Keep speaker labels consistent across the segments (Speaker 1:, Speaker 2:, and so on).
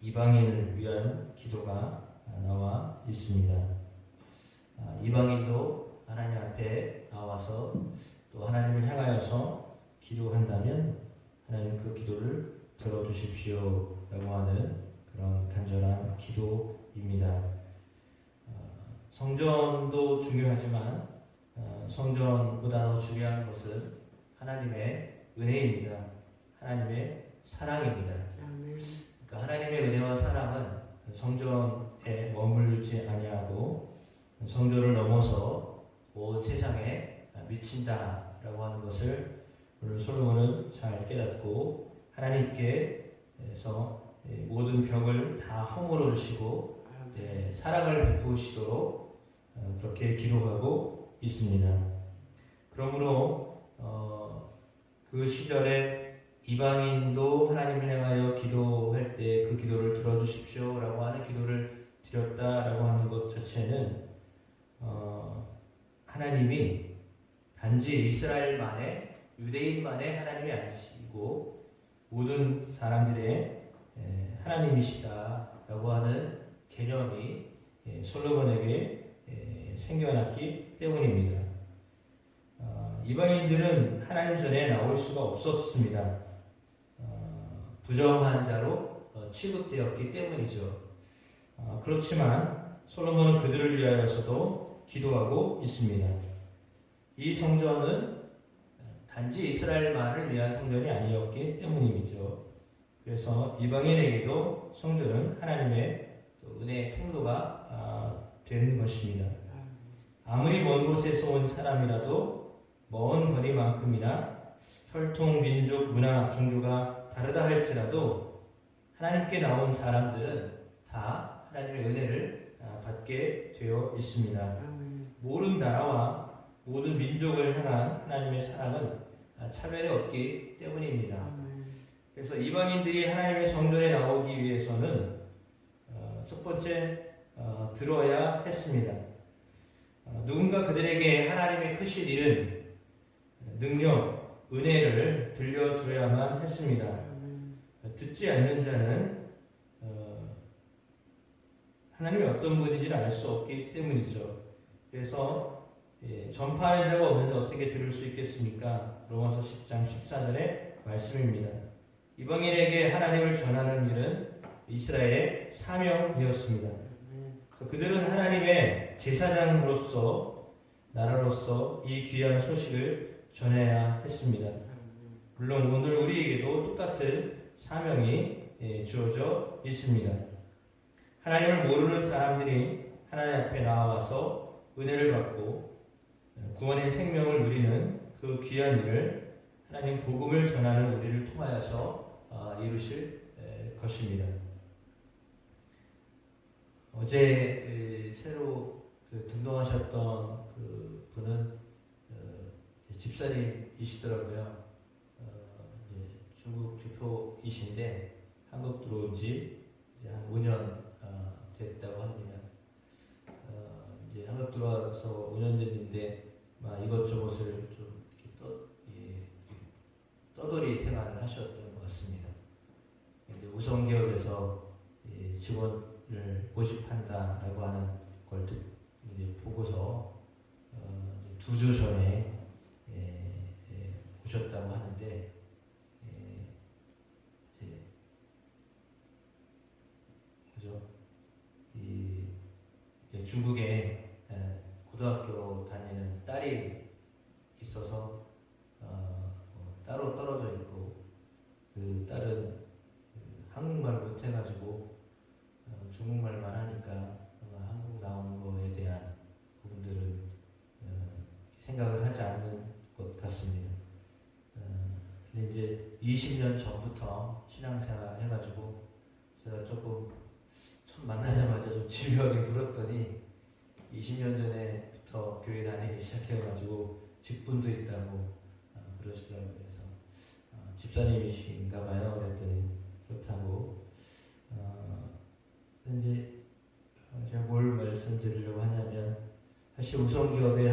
Speaker 1: 이방인을 위한 기도가 나와 있습니다. 이방인도 하나님 앞에 나와서 또 하나님을 향하여서 기도한다면 하나님 그 기도를 들어주십시오 라고 하는 그런 간절한 기도입니다. 성전도 중요하지만 성전보다 더 중요한 것은 하나님의 은혜입니다. 하나님의 사랑입니다. 그러니까 하나님의 은혜와 사랑은 성전에 머물지 아니하고 성전을 넘어서 온 세상에 미친다라고 하는 것을 오늘 솔로몬은 잘 깨닫고 하나님께서 모든 벽을 다 허물어 주시고 사랑을 베푸시도록 그렇게 기도하고 있습니다. 그러므로 그 시절에 이방인도 하나님을 향하여 기도할 때 그 기도를 들어주십시오 라고 하는 기도를 드렸다라고 하는 것 자체는 하나님이 단지 이스라엘만의 유대인만의 하나님이 아니시고 모든 사람들의 하나님이시다라고 하는 개념이 솔로몬에게 생겨났기 때문입니다. 이방인들은 하나님 전에 나올 수가 없었습니다. 부정한 자로 취급되었기 때문이죠. 그렇지만 솔로몬은 그들을 위하여서도 기도하고 있습니다. 이 성전은 단지 이스라엘만을 위한 성전이 아니었기 때문이죠. 그래서 이방인에게도 성전은 하나님의 은혜의 통로가 된 것입니다. 아무리 먼 곳에서 온 사람이라도 먼 거리만큼이나 혈통, 민족, 문화, 종교가 다르다 할지라도 하나님께 나온 사람들은 다 하나님의 은혜를 받게 되어 있습니다. 모든 나라와 모든 민족을 향한 하나님의 사랑은 차별이 없기 때문입니다. 그래서 이방인들이 하나님의 성전에 나오기 위해서는 첫 번째 들어야 했습니다. 누군가 그들에게 하나님의 크신 일은 능력, 은혜를 들려줘야만 했습니다. 듣지 않는 자는 하나님이 어떤 분인지를 알 수 없기 때문이죠. 그래서 전파하는 자가 없는데 어떻게 들을 수 있겠습니까? 로마서 10장 14절의 말씀입니다. 이방인에게 하나님을 전하는 일은 이스라엘의 사명이었습니다. 그들은 하나님의 제사장으로서 나라로서 이 귀한 소식을 전해야 했습니다. 물론 오늘 우리에게도 똑같은 사명이 주어져 있습니다. 하나님을 모르는 사람들이 하나님 앞에 나와서 은혜를 받고 구원의 생명을 누리는 그 귀한 일을 하나님 복음을 전하는 우리를 통하여서 이루실 것입니다. 어제 새로 등록하셨던 그 분은 집사님이시더라고요. 중국 대표이신데 한국 들어온 지 이제 한 5년 됐다고 합니다. 이제 한국 들어와서 5년 됐는데 이것저것을 좀 이렇게 떠돌이 생활을 하셨던 것 같습니다. 이제 우성기업에서 직원을 모집한다라고 하는 걸 이제 보고서 2주 전에 오셨다고 하는데 중국에 고등학교 다니는 딸이 있어서 따로 떨어져 있고 그 딸은 한국말 못해가지고 중국말만 하니까 한국 나오는 거에 대한 부분들은 생각을 하지 않는 것 같습니다. 근데 이제 20년 전부터 신앙생활 해가지고 제가 조금 처음 만나자마자 좀 집요하게 물었더니 20년 전에부터 교회 다니기 시작해가지고 직분도 있다고 그러시더라고요. 그래서 집사님이신가 봐요. 그랬더니 그렇다고. 이제 제가 뭘 말씀드리려고 하냐면 사실 우성기업에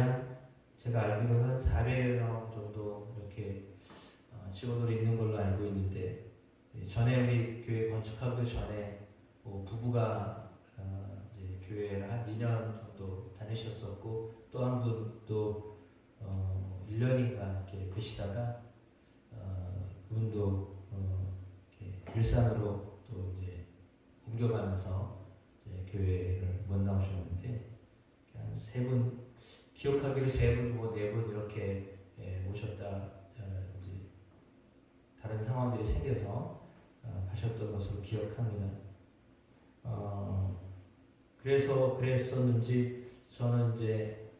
Speaker 1: 제가 알기로 한 400명 정도 이렇게 직원으로 있는 걸로 알고 있는데 전에 우리 교회 건축하기 전에 부부가 이제 교회를 한 2년 정도 다니셨었고 또 한 분도 1년인가 이렇게 계시다가 그분도 이렇게 일산으로 또 이제 옮겨가면서 이제 교회를 못 나오셨는데 한 3분 기억하기로 3분 뭐 4분 이렇게 오셨다 이제 다른 상황들이 생겨서 가셨던 것으로 기억합니다. 그래서 그랬었는지 저는 이제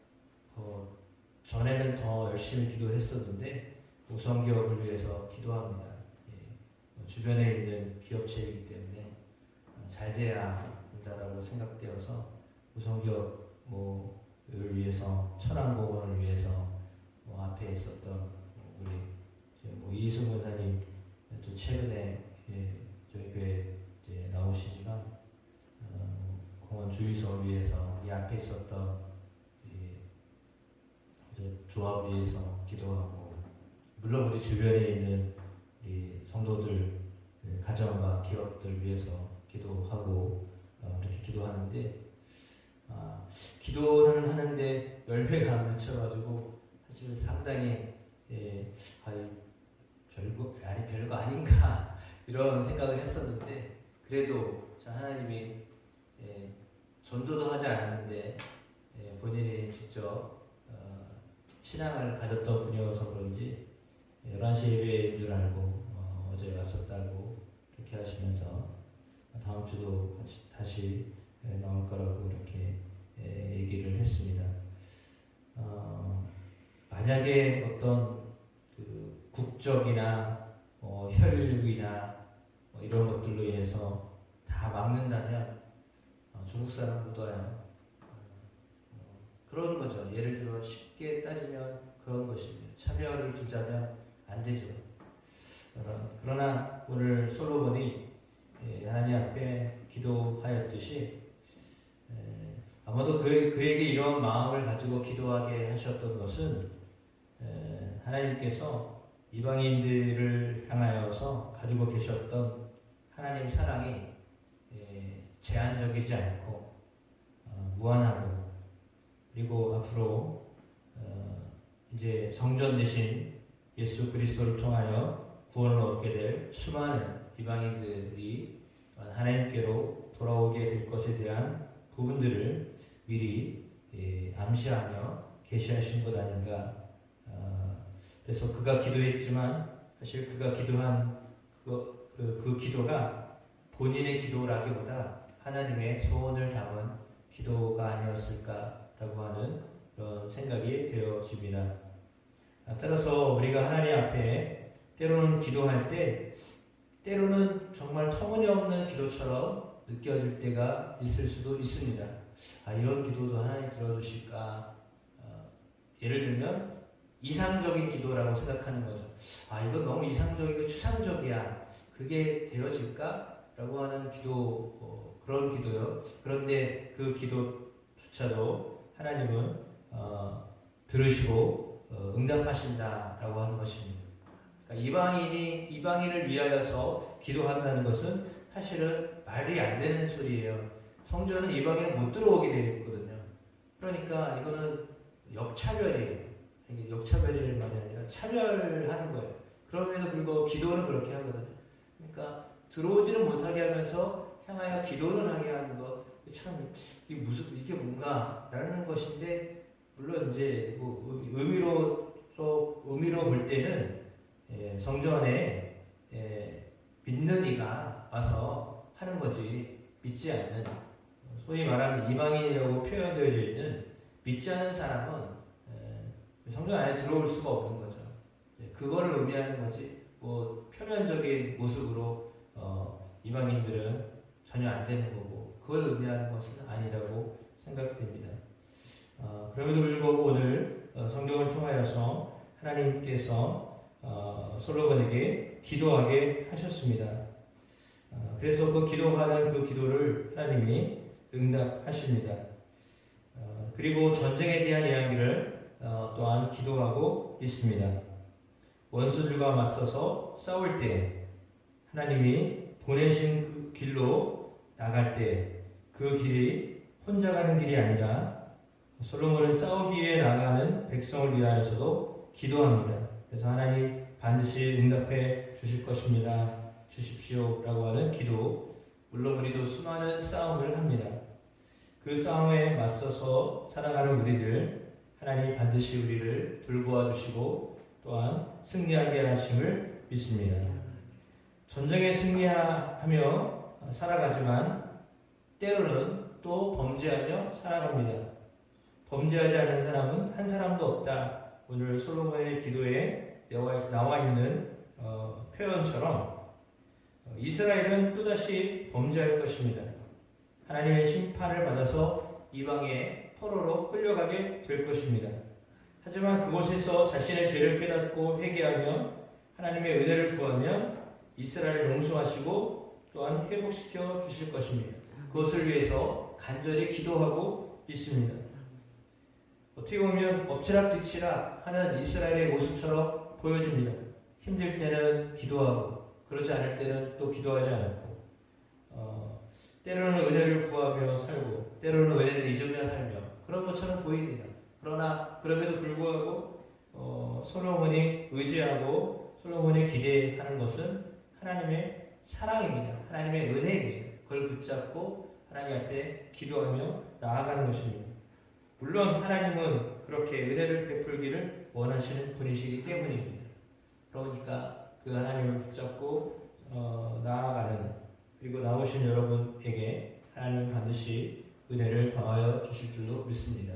Speaker 1: 전에는 더 열심히 기도했었는데 우선기업을 위해서 기도합니다. 주변에 있는 기업체이기 때문에 잘 돼야 한다라고 생각되어서 우선기업을 위해서 천안공원을 위해서 앞에 있었던 우리 이승 원사님 또 최근에 저희 교회 이제 나오시지만 공원 주유소를 위해서 이 앞에 있었던 조합 위해서 기도하고 물론 우리 주변에 있는 우리 성도들 가정과 기업들 위해서 기도하고 이렇게 기도하는데 기도를 하는데 열매가 안 맺혀가지고 사실 상당히 별거 아닌가 이런 생각을 했었는데 그래도 하나님이 전도도 하지 않았는데 본인이 직접 신앙을 가졌던 분이어서 그런지 11시 예배인 줄 알고 어제 왔었다고 그렇게 하시면서 다음 주도 다시 나올 거라고 이렇게 얘기를 했습니다. 만약에 어떤 그 국적이나 혈육이나 이런 것들로 인해서 다 막는다면 중국 사람 못 와요. 그런 거죠. 예를 들어 쉽게 따지면 그런 것입니다. 차별을 두자면 안 되죠. 그러나 오늘 솔로몬이 하나님 앞에 기도하였듯이 아마도 그에게 이런 마음을 가지고 기도하게 하셨던 것은 하나님께서 이방인들을 향하여서 가지고 계셨던 하나님 사랑이 제한적이지 않고 무한하고 그리고 앞으로 이제 성전 대신 예수 그리스도를 통하여 구원을 얻게 될 수많은 이방인들이 하나님께로 돌아오게 될 것에 대한 부분들을 미리 암시하며 계시하신 것 아닌가. 그래서 그가 기도했지만 사실 그가 기도한 그 기도가 본인의 기도라기보다 하나님의 소원을 담은 기도가 아니었을까라고 하는 그런 생각이 되어집니다. 따라서 우리가 하나님 앞에 때로는 기도할 때 때로는 정말 터무니없는 기도처럼 느껴질 때가 있을 수도 있습니다. 이런 기도도 하나님 들어주실까? 예를 들면 이상적인 기도라고 생각하는 거죠. 이건 너무 이상적이고 추상적이야. 그게 되어질까? 라고 하는 기도, 그런 기도요. 그런데 그 기도조차도 하나님은 들으시고 응답하신다라고 하는 것입니다. 그러니까 이방인을 위하여서 기도한다는 것은 사실은 말이 안 되는 소리예요. 성전은 이방인은 못 들어오게 되어 있거든요. 그러니까 이거는 역차별이에요. 이게 역차별이라는 말이 아니라 차별하는 거예요. 그럼에도 불구하고 기도는 그렇게 하거든요. 그러니까 들어오지는 못하게 하면서 향하여 기도를 하게 하는 것, 참 이게 뭔가라는 것인데 물론 이제 의미로 볼 때는 성전에 믿는 이가 와서 하는 거지 믿지 않는 소위 말하는 이방인이라고 표현되어져 있는 믿지 않는 사람은 성전 안에 들어올 수가 없는 거죠. 그거를 의미하는 거지 뭐 표면적인 모습으로 이방인들은 전혀 안 되는 거고 그걸 의미하는 것은 아니라고 생각됩니다. 그럼에도 불구하고 오늘 성경을 통하여서 하나님께서 솔로몬에게 기도하게 하셨습니다. 그래서 그 기도하는 그 기도를 하나님이 응답하십니다. 그리고 전쟁에 대한 이야기를 또한 기도하고 있습니다. 원수들과 맞서서 싸울 때 하나님이 보내신 그 길로 나갈 때 그 길이 혼자 가는 길이 아니라 솔로몬은 싸우기 위해 나가는 백성을 위하여서도 기도합니다. 그래서 하나님 반드시 응답해 주실 것입니다. 주십시오라고 하는 기도. 물론 우리도 수많은 싸움을 합니다. 그 싸움에 맞서서 살아가는 우리들, 하나님 반드시 우리를 돌보아 주시고 또한 승리하게 하심을 믿습니다. 전쟁에 승리하며 살아가지만 때로는 또 범죄하며 살아갑니다. 범죄하지 않는 사람은 한 사람도 없다. 오늘 솔로몬의 기도에 나와 있는 표현처럼 이스라엘은 또다시 범죄할 것입니다. 하나님의 심판을 받아서 이방의 포로로 끌려가게 될 것입니다. 하지만 그곳에서 자신의 죄를 깨닫고 회개하며 하나님의 은혜를 구하면 이스라엘을 용서하시고 또한 회복시켜 주실 것입니다. 그것을 위해서 간절히 기도하고 있습니다. 어떻게 보면 엎치락뒤치락 하는 이스라엘의 모습처럼 보여집니다. 힘들 때는 기도하고 그러지 않을 때는 또 기도하지 않고 때로는 은혜를 구하며 살고 때로는 은혜를 잊으며 살며 그런 것처럼 보입니다. 그러나 그럼에도 불구하고 솔로몬이 의지하고 솔로몬이 기대하는 것은 하나님의 사랑입니다. 하나님의 은혜입니다. 그걸 붙잡고 하나님 앞에 기도하며 나아가는 것입니다. 물론 하나님은 그렇게 은혜를 베풀기를 원하시는 분이시기 때문입니다. 그러니까 그 하나님을 붙잡고 나아가는 그리고 나오신 여러분에게 하나님은 반드시 은혜를 더하여 주실 줄로 믿습니다.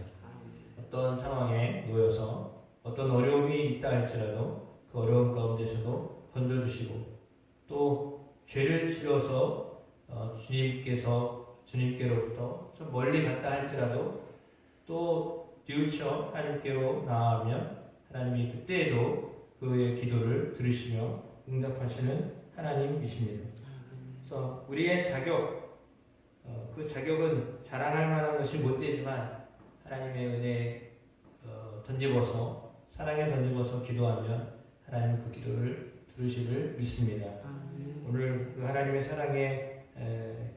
Speaker 1: 어떤 상황에 놓여서 어떤 어려움이 있다 할지라도 그 어려움 가운데서도 건져주시고 또 죄를 지어서 주님께로부터 좀 멀리 갔다 할지라도 또 뉘우쳐 하나님께로 나아가면 하나님이 그때에도 그의 기도를 들으시며 응답하시는 하나님이십니다. 그래서 우리의 자격, 그 자격은 자랑할 만한 것이 못 되지만 하나님의 은혜에 사랑에 던집어서 기도하면 하나님 그 기도를 들으시를 믿습니다. 오늘 그 하나님의 사랑에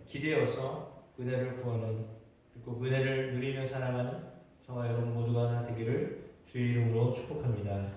Speaker 1: 기대어서 은혜를 구하는 그리고 은혜를 누리며 살아가는 저와 여러분 모두가 다 되기를 주의 이름으로 축복합니다.